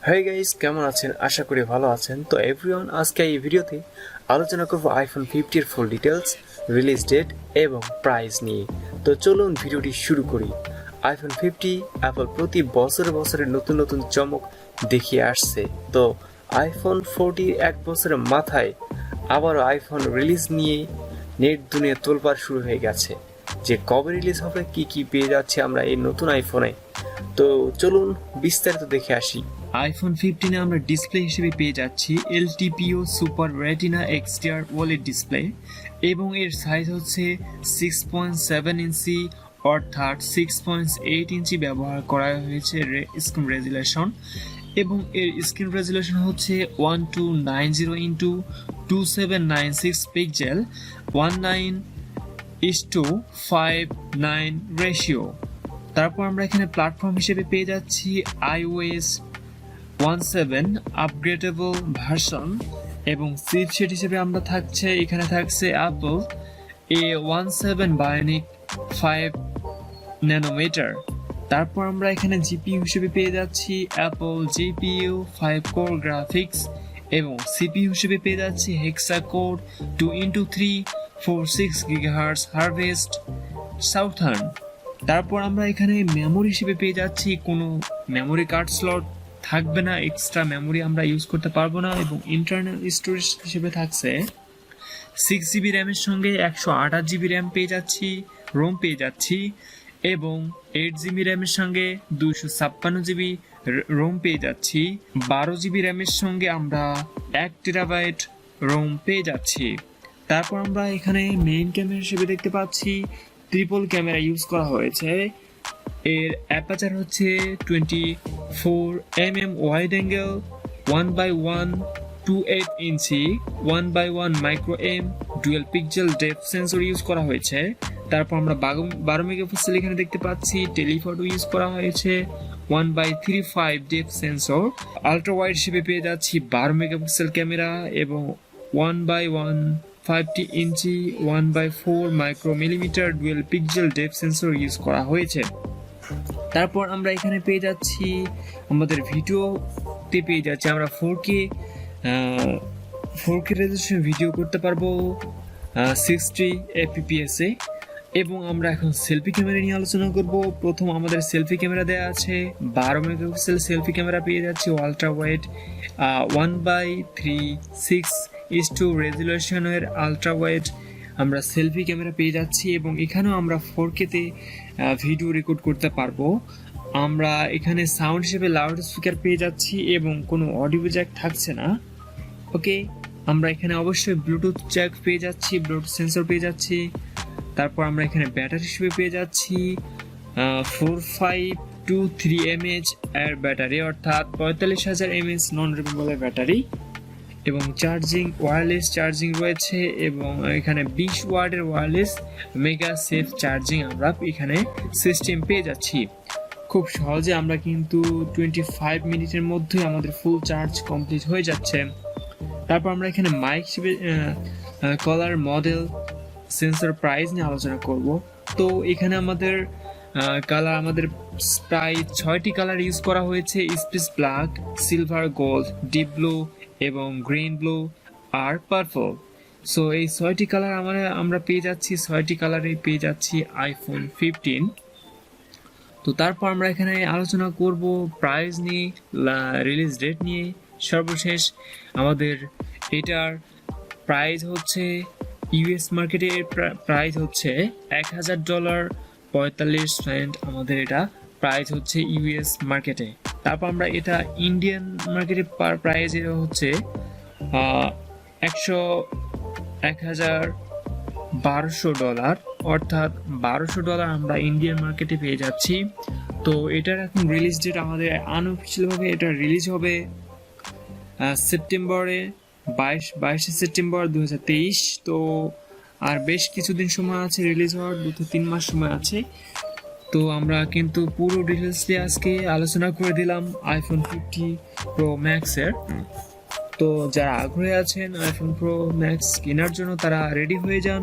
Hi guys, কেমন আছেন? আশা করি ভালো আছেন। তো এভরিওয়ান, আজকে এই ভিডিওতে আলোচনা করব আইফোন 50 এর ফুল ডিটেলস, রিলিজ ডেট এবং প্রাইস নিয়ে। তো চলুন ভিডিওটি শুরু করি। আইফোন 50 অ্যাপল প্রতি বছরে নতুন নতুন চমক দেখিয়ে আসছে। তো আইফোন 40 এক বছরের মাথায় আবারও আইফোন রিলিজ নিয়ে নেট দুনিয়া তোলপাড় শুরু হয়ে গেছে যে কবে রিলিজ হবে, কি পেয়ে যাচ্ছে আমরা এই নতুন আইফোনে। তো চলুন বিস্তারিত দেখে আসি। আইফোন 15 আমরা ডিসপ্লে হিসেবে পেয়ে যাচ্ছি LTPO super retina এক্সটিআর OLED display এবং এর সাইজ হচ্ছে 6.7 ইঞ্চি অর্থাৎ 6.8 ইঞ্চি ব্যবহার করা হয়েছে স্ক্রিন রেজুলেশন এবং এর স্ক্রিন রেজুলেশন হচ্ছে 1290 ইন্টু 2796 পিক্সেল 19:59 রেশিও। তারপর আমরা এখানে প্ল্যাটফর্ম হিসেবে পেয়ে যাচ্ছি iOS 17 আপগ্রেডেবল ভার্সন এবং চিপসেট হিসেবে আমরা এখানে থাকছে অ্যাপল A17 বায়োনিক 5 ন্যানোমিটার। তারপর আমরা এখানে জিপিইউ হিসেবে পেয়ে যাচ্ছি অ্যাপল জিপিইউ 5 কোর গ্রাফিক্স এবং সিপিইউ হিসেবে পেয়ে যাচ্ছি হেক্সা কোর 2x3 GHz হারভেস্ট সাউথার্ন। তারপর আমরা এখানে মেমোরি হিসেবে পেয়ে যাচ্ছি কোনো মেমোরি কার্ড স্লট থাকবে না, এক্সট্রা মেমোরি আমরা ইউজ করতে পারবো না এবং ইন্টারনাল স্টোরেজ হিসেবে থাকছে 6GB র্যামের সঙ্গে 128GB র্যাম পেয়ে যাচ্ছি, রোম পেয়ে যাচ্ছি এবং 8GB র্যামের সঙ্গে 256GB রোম পেয়ে যাচ্ছি। 12GB র্যামের সঙ্গে আমরা 1TB রোম পেয়ে যাচ্ছি। তারপর আমরা এখানে মেইন ক্যামেরা হিসেবে দেখতে পাচ্ছি ট্রিপল ক্যামেরা ইউজ করা হয়েছে। এর অ্যাপারচার হচ্ছে 24mm wide angle 1:1 inch 1:1 micro m dual pixel depth sensor use করা হয়েছে। তারপর আমরা 12 মেগাপিক্সেল এখানে দেখতে পাচ্ছি টেলিফটো ইউজ করা হয়েছে 1/35 ডেপথ সেন্সর। আলট্রা ওয়াইড হিসেবে পেয়ে যাচ্ছি 12 মেগাপিক্সেল ক্যামেরা এবং 1:150 inch 1/4 micromillimeter dual pixel depth sensor use করা হয়েছে। তারপর আমরা এখানে পেয়ে যাচ্ছি আমাদের ভিডিওতে পেয়ে যাচ্ছি আমরা 4K রেজোলিউশন ভিডিও করতে পারবো 60 fps এ। এবং আমরা এখন সেলফি ক্যামেরা নিয়ে আলোচনা করব। প্রথম আমাদের সেলফি ক্যামেরা দেওয়া আছে 12 মেগাপিক্সেল সেলফি ক্যামেরা পেয়ে যাচ্ছি আলট্রা ওয়াইড 1/36:2 রেজোলিউশনের আলট্রা ওয়াইড আমরা সেলফি ক্যামেরা পেয়ে যাচ্ছি এবং এখানেও আমরা 4K তে ভিডিও রেকর্ড করতে পারবো। আমরা এখানে সাউন্ড হিসেবে লাউড স্পিকার পেয়ে যাচ্ছি এবং কোনো অডিও জ্যাক থাকছে না। ওকে, আমরা এখানে অবশ্যই ব্লুটুথ জ্যাক পেয়ে যাচ্ছি, ব্লুটুথ সেন্সর পেয়ে যাচ্ছি। তারপর আমরা এখানে ব্যাটারি হিসেবে পেয়ে যাচ্ছি 4523 mAh এর ব্যাটারি অর্থাৎ 45,000 mAh নন রিমুভেবল ব্যাটারি এবং ওয়্যারলেস চার্জিং রয়েছে এবং এখানে 20 ওয়াটের ওয়্যারলেস মেগা সেফ চার্জিং আমরা এখানে সিস্টেম পেয়ে যাচ্ছি। খুব সহজে আমরা কিন্তু 25 মিনিটের মধ্যে আমাদের ফুল চার্জ কমপ্লিট হয়ে যাচ্ছে। তারপর আমরা এখানে মাইক হিসেবে কলার মডেল সেন্সর প্রাইস নিয়ে আলোচনা করব। তো এখানে আমাদের প্রায় 6টি কালার ইউজ করা হয়েছে, space black, silver, gold, deep blue এবং গ্রিন ব্লু আর পার্পল। সো এই 6টি কালার আমরা পেয়ে যাচ্ছি, 6টি কালারে পেয়ে যাচ্ছি আইফোন 15। তো তারপর আমরা এখানে আলোচনা করব প্রাইস নিয়ে, রিলিজ ডেট নিয়ে। সর্বশেষ আমাদের এটার প্রাইস হচ্ছে ইউএস মার্কেটে প্রাইস হচ্ছে $1,000 45 সেন্ট আমাদের এটা প্রাইস হচ্ছে ইউএস মার্কেটে। তারপর আমরা এটা ইন্ডিয়ান মার্কেটে প্রাইস এটা হচ্ছে $1,1200 অর্থাৎ $1200 আমরা ইন্ডিয়ান মার্কেটে পেয়ে যাচ্ছি। তো এটার এখন রিলিজ ডেট আমাদের আনঅফিসিয়ালভাবে এটা রিলিজ হবে সেপ্টেম্বরে 22 সেপ্টেম্বর 2023। তো আর বেশ কিছুদিন সময় আছে রিলিজ হওয়ার, 2-3 মাস সময় আছে। তো আমরা কিন্তু পুরো ডিটেলস দিয়ে আজকে আলোচনা করে দিলাম আইফোন 50 প্রো ম্যাক্সের। তো যারা আগ্রহী আছেন আইফোন প্রো ম্যাক্স কেনার জন্য তারা রেডি হয়ে যান।